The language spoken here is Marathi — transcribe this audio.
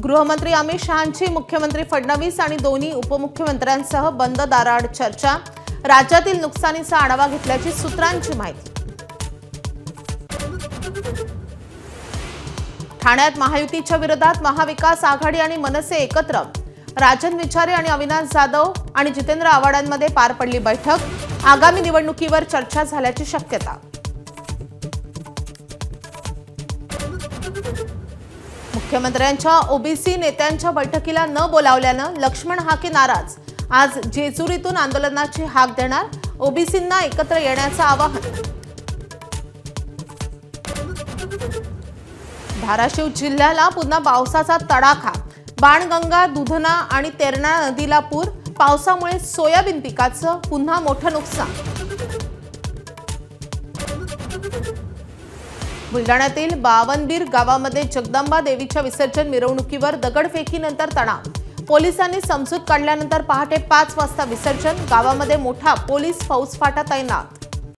गृहमंत्री अमित शहांची मुख्यमंत्री फडणवीस आणि दोन्ही उपमुख्यमंत्र्यांसह बंद दाराआड चर्चा। राज्यातील नुकसानीचा आढावा घेतल्याची सूत्रांची माहिती। ठाण्यात महायुतीच्या विरोधात महाविकास आघाडी आणि मनसे एकत्र। राजन विचारे आणि अविनाश जाधव आणि जितेंद्र आव्हाडांमध्ये पार पडली बैठक। आगामी निवडणुकीवर चर्चा झाल्याची शक्यता। मुख्यमंत्र्यांच्या ओबीसी नेत्यांच्या बैठकीला न बोलावल्यानं लक्ष्मण हाके नाराज। आज जेजुरीतून आंदोलनाची हाक देणार। ओबीसींना एकत्र येण्याचं आवाहन। धाराशिव जिल्ह्याला पुन्हा पावसाचा तडाखा। बाणगंगा, दुधना आणि तेरणा नदीला पूर। पावसामुळे सोयाबीन पिकाचं पुन्हा मोठं नुकसान। बुलढाण्यातील बावनबीर गावामध्ये जगदंबा देवीच्या विसर्जन मिरवणुकीवर दगडफेकीनंतर तणाव। पोलिसांनी समजूत काढल्यानंतर पहाटे 5 वाजता विसर्जन। गावामध्ये मोठा पोलीस फौजफाटा तैनात।